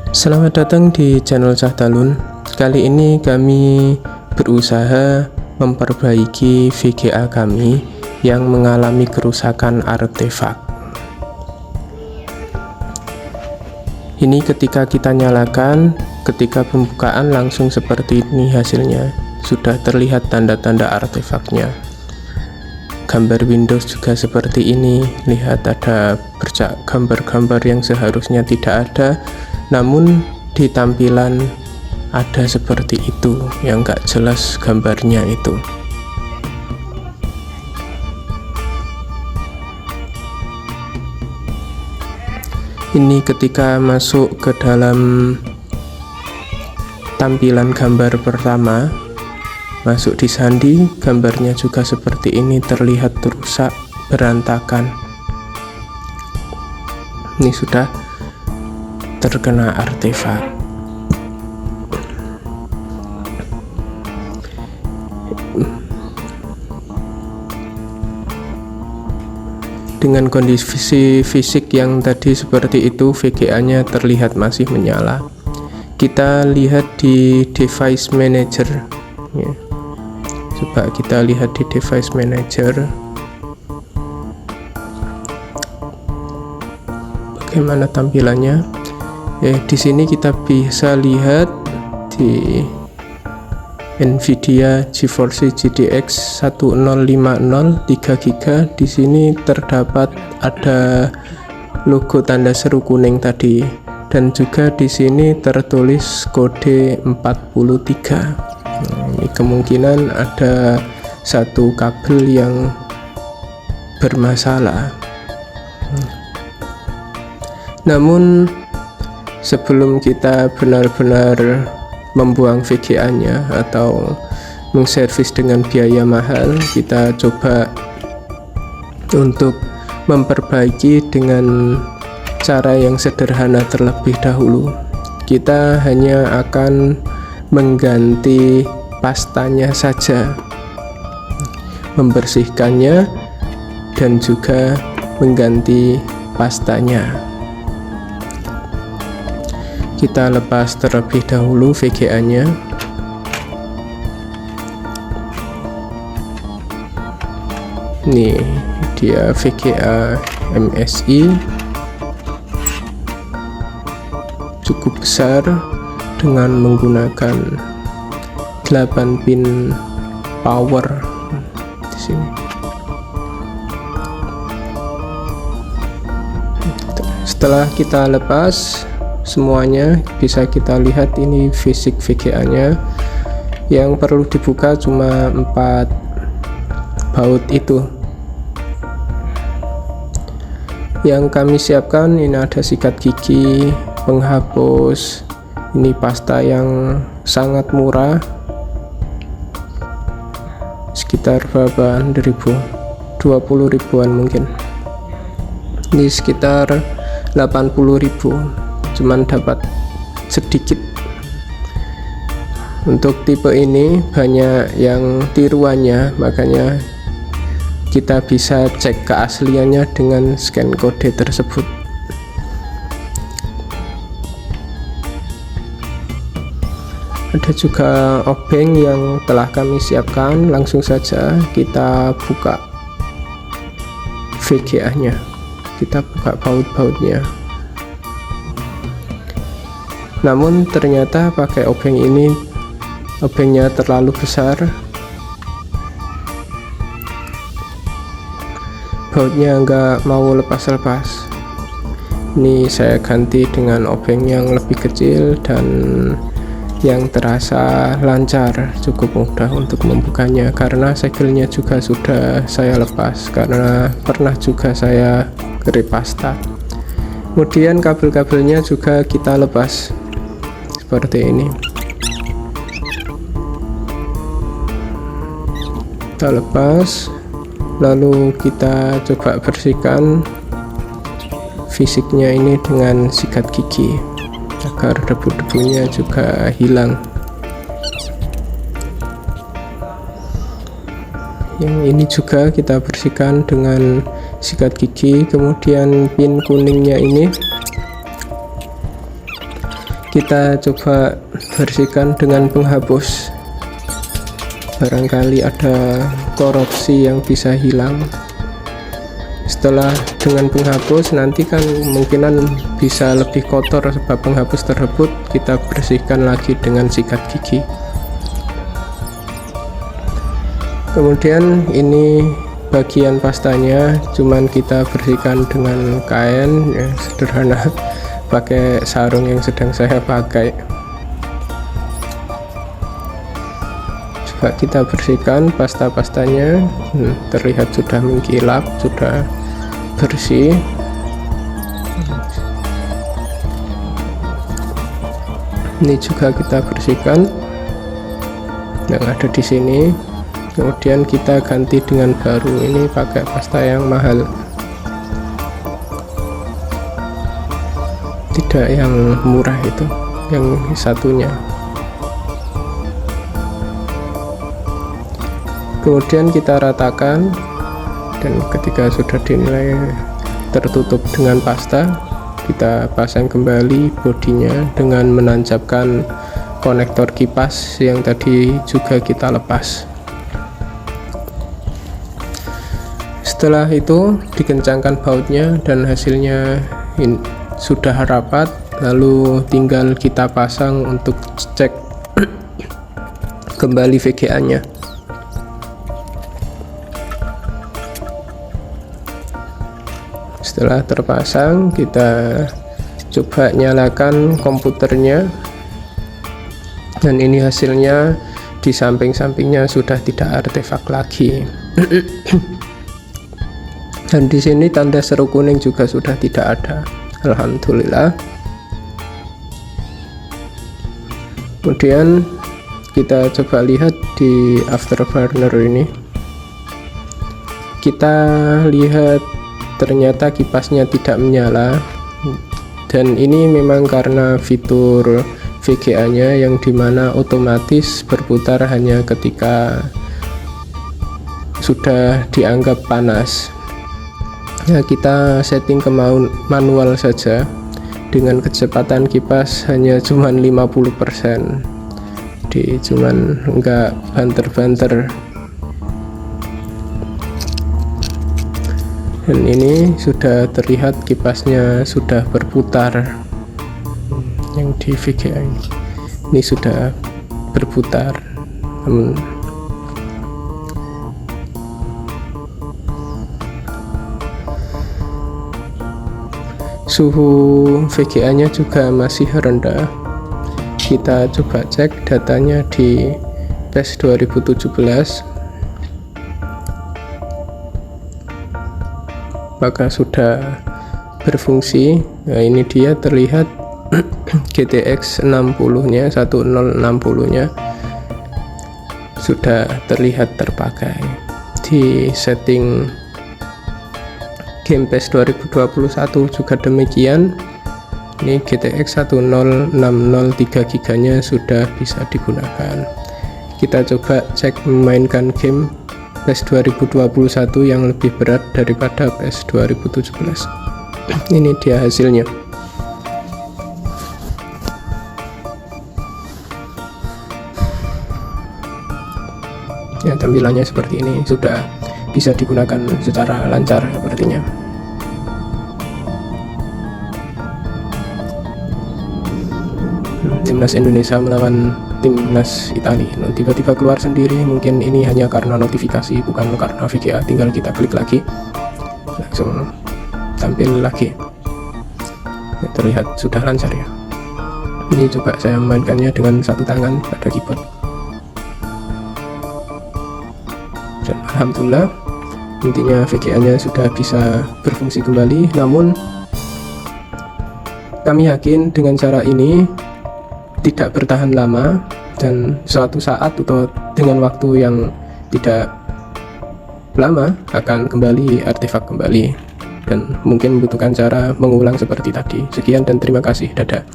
Selamat datang di channel Cahtalun. Kali ini kami berusaha memperbaiki VGA kami yang mengalami kerusakan artefak. Ini ketika kita nyalakan, ketika pembukaan langsung seperti ini hasilnya. Sudah terlihat tanda-tanda artefaknya. Gambar Windows juga seperti ini. Lihat ada bercak gambar-gambar yang seharusnya tidak ada, namun di tampilan ada seperti itu, yang gak jelas gambarnya itu. Ini ketika masuk ke dalam tampilan gambar pertama, masuk di sandi, gambarnya juga seperti ini, terlihat rusak, berantakan. Ini sudah terkena artefak. Dengan kondisi fisik yang tadi seperti itu, VGA-nya terlihat masih menyala. Kita lihat di device manager ya. Coba kita lihat di device manager bagaimana tampilannya. Di sini kita bisa lihat di Nvidia GeForce GTX 1050 3GB. Di sini terdapat ada logo tanda seru kuning tadi, dan juga di sini tertulis kode 43. Ini kemungkinan ada satu kabel yang bermasalah. Namun sebelum kita benar-benar membuang VGA-nya atau mengservis dengan biaya mahal, kita coba untuk memperbaiki dengan cara yang sederhana terlebih dahulu. Kita hanya akan mengganti pastanya saja, membersihkannya dan juga mengganti pastanya. Kita lepas terlebih dahulu VGA-nya. Nih dia VGA MSI, cukup besar dengan menggunakan 8 pin power di sini. Setelah kita lepas semuanya, bisa kita lihat ini fisik VGA-nya. Yang perlu dibuka cuma 4 baut itu. Yang kami siapkan ini ada sikat gigi, penghapus, ini pasta yang sangat murah, sekitar berapa ribu, 20 ribuan mungkin. Ini sekitar 80 ribu, cuman dapat sedikit. Untuk tipe ini banyak yang tiruannya, makanya kita bisa cek keasliannya dengan scan kode tersebut. Ada juga obeng yang telah kami siapkan. Langsung saja kita buka VGA-nya, kita buka baut-bautnya. Namun ternyata pakai obeng ini, obengnya terlalu besar, bautnya nggak mau lepas-lepas. Ini saya ganti dengan obeng yang lebih kecil dan yang terasa lancar, cukup mudah untuk membukanya, karena segelnya juga sudah saya lepas karena pernah juga saya grip pasta. Kemudian kabel-kabelnya juga kita lepas seperti ini. Kita lepas, lalu kita coba bersihkan fisiknya ini dengan sikat gigi agar debu-debunya juga hilang. Yang ini juga kita bersihkan dengan sikat gigi. Kemudian pin kuningnya ini Kita coba bersihkan dengan penghapus, barangkali ada korupsi yang bisa hilang. Setelah dengan penghapus nanti kan kemungkinan bisa lebih kotor, sebab penghapus tersebut kita bersihkan lagi dengan sikat gigi. Kemudian ini bagian pastanya, cuman kita bersihkan dengan kain ya, sederhana, pakai sarung yang sedang saya pakai. Coba kita bersihkan pastanya. Terlihat sudah mengkilap, sudah bersih. Ini juga kita bersihkan yang ada di sini. Kemudian kita ganti dengan baru, ini pakai pasta yang mahal, tidak yang murah itu, yang satunya. Kemudian kita ratakan, dan ketika sudah dinilai tertutup dengan pasta, kita pasang kembali bodinya dengan menancapkan konektor kipas yang tadi juga kita lepas. Setelah itu dikencangkan bautnya dan hasilnya sudah rapat, lalu tinggal kita pasang untuk cek kembali VGA nya. Setelah terpasang, kita coba nyalakan komputernya, dan ini hasilnya. Di samping-sampingnya sudah tidak artefak lagi. Dan di sini tanda seru kuning juga sudah tidak ada, alhamdulillah. Kemudian kita coba lihat di afterburner ini, kita lihat ternyata kipasnya tidak menyala, dan ini memang karena fitur VGA nya yang dimana otomatis berputar hanya ketika sudah dianggap panas. Ya, kita setting ke manual saja dengan kecepatan kipas hanya cuman 50%, jadi cuman enggak banter-banter. Dan ini sudah terlihat kipasnya sudah berputar, yang di VGA ini sudah berputar. Suhu VGA nya juga masih rendah. Kita coba cek datanya di PES 2017, maka sudah berfungsi. Nah, ini dia terlihat GTX 60 nya 1060 nya sudah terlihat terpakai. Di setting game PES 2021 juga demikian. Ini GTX 1060 3 GB nya sudah bisa digunakan. Kita coba cek memainkan game PES 2021 yang lebih berat daripada PES 2017. Ini dia hasilnya. Ya, tampilannya seperti ini, sudah bisa digunakan secara lancar sepertinya. Timnas Indonesia melawan timnas Italia, tiba-tiba keluar sendiri. Mungkin ini hanya karena notifikasi, bukan karena VGA. Tinggal kita klik lagi, langsung tampil lagi. Ya, terlihat sudah lancar ya. Ini coba saya memainkannya dengan satu tangan pada keyboard, dan alhamdulillah intinya VGA nya sudah bisa berfungsi kembali. Namun kami yakin dengan cara ini tidak bertahan lama, dan suatu saat atau dengan waktu yang tidak lama akan kembali artefak kembali, dan mungkin membutuhkan cara mengulang seperti tadi. Sekian dan terima kasih, dadah.